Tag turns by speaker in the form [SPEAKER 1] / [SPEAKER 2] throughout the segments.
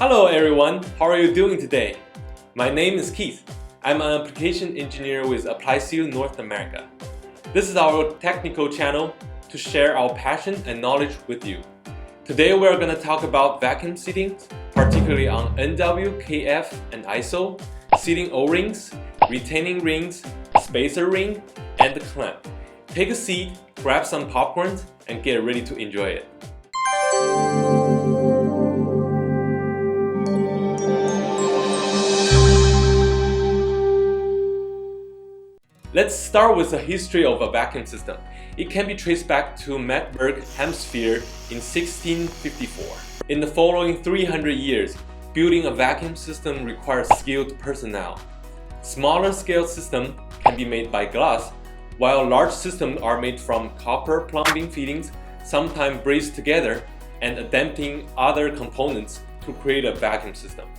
[SPEAKER 1] Hello everyone, how are you doing today? My name is Keith. I'm an application engineer with ApplySeal North America. This is our technical channel to share our passion and knowledge with you. Today we're going to talk about vacuum seating, particularly on NW, KF, and ISO, seating O-rings, retaining rings, spacer ring, and the clamp. Take a seat, grab some popcorn, and get ready to enjoy it. Let's start with the history of a vacuum system. It can be traced back to Magdeburg Hemisphere in 1654. In the following 300 years, building a vacuum system requires skilled personnel. Smaller scale systems can be made by glass, while large systems are made from copper plumbing fittings, sometimes braced together and adapting other components to create a vacuum system.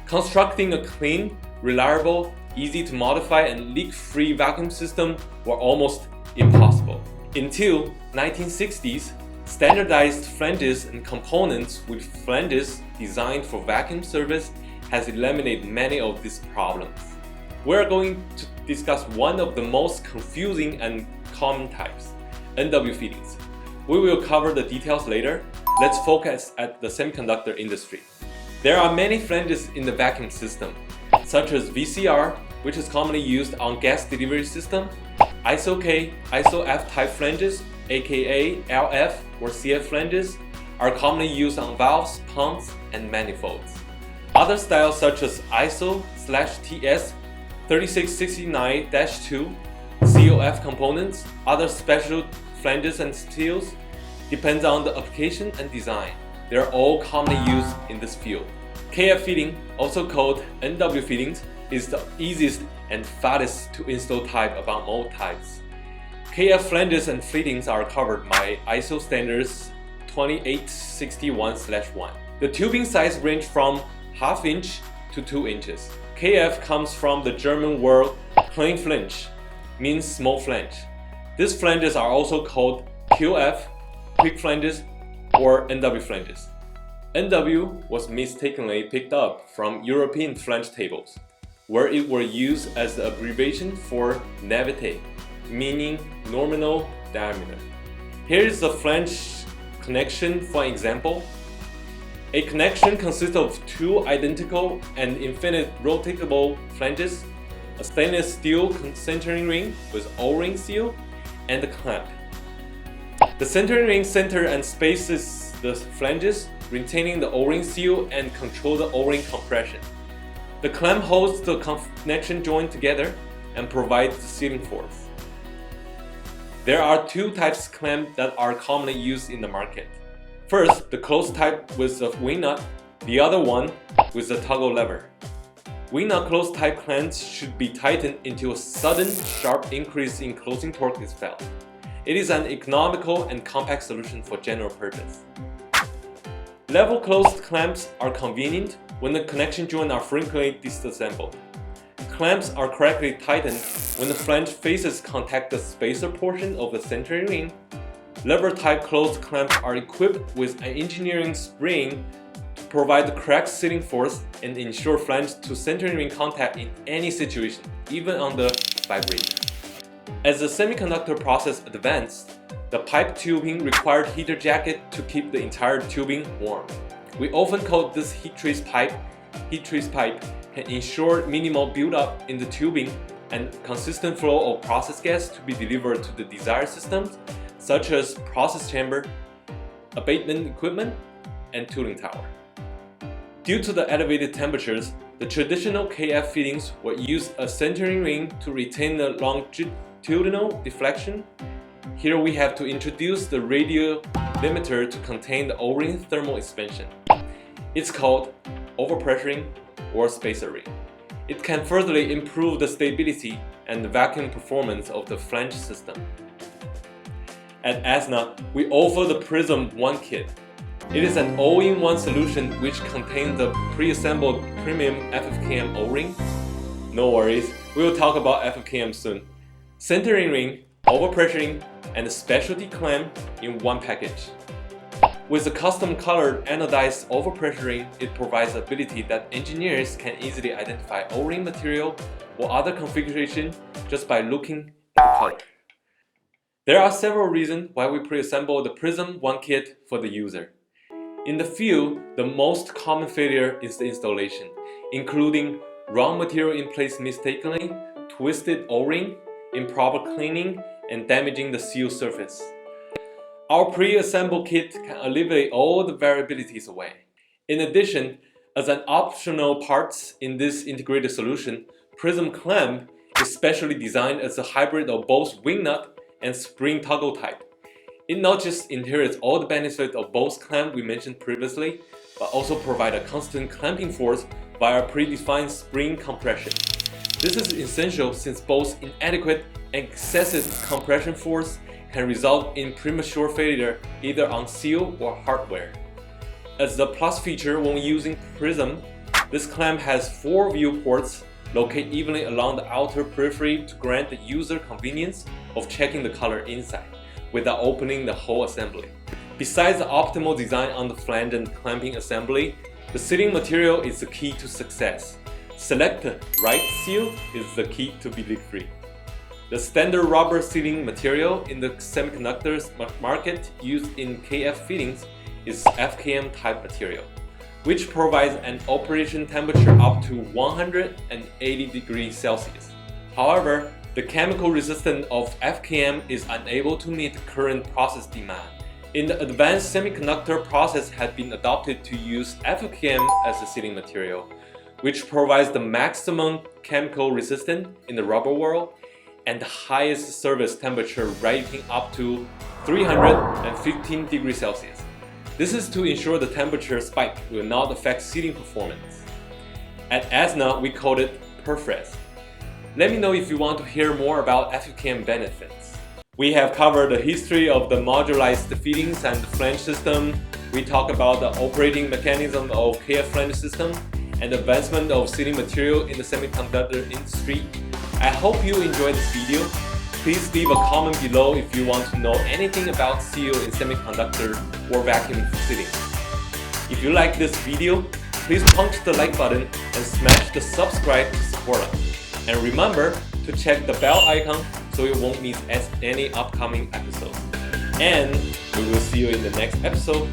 [SPEAKER 1] Constructing a clean, reliable, easy to modify and leak-free vacuum system were almost impossible. Until 1960s, standardized flanges and components with flanges designed for vacuum service has eliminated many of these problems. We're going to discuss one of the most confusing and common types, NW fittings. We will cover the details later. Let's focus at the semiconductor industry. There are many flanges in the vacuum system, such as VCR, which is commonly used on gas delivery system, ISO-K, ISO-F type flanges, aka LF or CF flanges, are commonly used on valves, pumps, and manifolds. Other styles such as ISO/TS 3669-2, COF components, other special flanges and steels, depends on the application and design. They are all commonly used in this field. KF fitting, also called NW fittings, is the easiest and fastest to install type among all types. KF flanges and fittings are covered by ISO standards 2861/1. The tubing size range from ½ inch to 2 inches. KF comes from the German word Kleinflansch, means small flange. These flanges are also called QF, quick flanges, or NW flanges. NW was mistakenly picked up from European flange tables, where it were used as the abbreviation for navette, meaning nominal diameter. Here is the flange connection for example. A connection consists of two identical and infinite rotatable flanges, a stainless steel centering ring with O-ring seal, and the clamp. The centering ring center and spaces the flanges, retaining the O-ring seal and control the O-ring compression. The clamp holds the connection joint together and provides the sealing force. There are two types of clamp that are commonly used in the market. First, the closed type with a Wingnut, the other one with a toggle lever. Wingnut closed type clamps should be tightened until a sudden, sharp increase in closing torque is felt. It is an economical and compact solution for general purpose. Level closed clamps are convenient when the connection joints are frequently disassembled. Clamps are correctly tightened when the flange faces contact the spacer portion of the centering ring. Lever type closed clamps are equipped with an engineering spring to provide the correct sealing force and ensure flange to centering ring contact in any situation, even on the vibrator. As the semiconductor process advanced, the pipe tubing required heater jacket to keep the entire tubing warm. We often call this heat trace pipe. Heat trace pipe can ensure minimal buildup in the tubing and consistent flow of process gas to be delivered to the desired systems, such as process chamber, abatement equipment, and tooling tower. Due to the elevated temperatures, the traditional KF fittings would use a centering ring to retain the longitudinal deflection. Here we have to introduce the radial limiter to contain the O-ring thermal expansion. It's called overpressuring or spacer ring. It can further improve the stability and the vacuum performance of the flange system. At ASNA, we offer the Prism oneKit. It is an all-in-one solution which contains the pre-assembled premium FFKM O-ring. No worries, we will talk about FFKM soon. Centering ring, overpressuring, and a specialty clamp in one package. With the custom colored anodized overpressuring, it provides the ability that engineers can easily identify O-ring material or other configuration just by looking at the color. There are several reasons why we pre-assemble the PRISM oneKit for the user. In the field, the most common failure is the installation, including wrong material in place mistakenly, twisted O-ring, improper cleaning, and damaging the seal surface. Our pre-assembled kit can alleviate all the variabilities away. In addition, as an optional part in this integrated solution, PRISM clamp is specially designed as a hybrid of both Wingnut and spring toggle type. It not just inherits all the benefits of both clamp we mentioned previously, but also provide a constant clamping force via predefined spring compression. This is essential since both inadequate and excessive compression force can result in premature failure either on seal or hardware. As the plus feature when using PRISM, this clamp has 4 viewports located evenly along the outer periphery to grant the user convenience of checking the color inside without opening the whole assembly. Besides the optimal design on the flange and clamping assembly, the sealing material is the key to success. Select the right seal is the key to be leak-free. The standard rubber sealing material in the semiconductor market used in KF fittings is FKM type material, which provides an operation temperature up to 180 degrees Celsius. However, the chemical resistance of FKM is unable to meet the current process demand. In the advanced semiconductor process has been adopted to use FFKM as a sealing material, which provides the maximum chemical resistance in the rubber world and the highest service temperature rating up to 315 degrees Celsius. This is to ensure the temperature spike will not affect sealing performance. At ASNA, we call it Perfrez. Let me know if you want to hear more about FFKM benefits. We have covered the history of the modularized fittings and the flange system. We talk about the operating mechanism of KF Flange system and advancement of sealing material in the semiconductor industry. I hope you enjoyed this video. Please leave a comment below if you want to know anything about seal in semiconductor or vacuum sealing. If you like this video, please punch the like button and smash the subscribe to support us. And remember to check the bell icon so you won't miss any upcoming episodes. And we will see you in the next episode.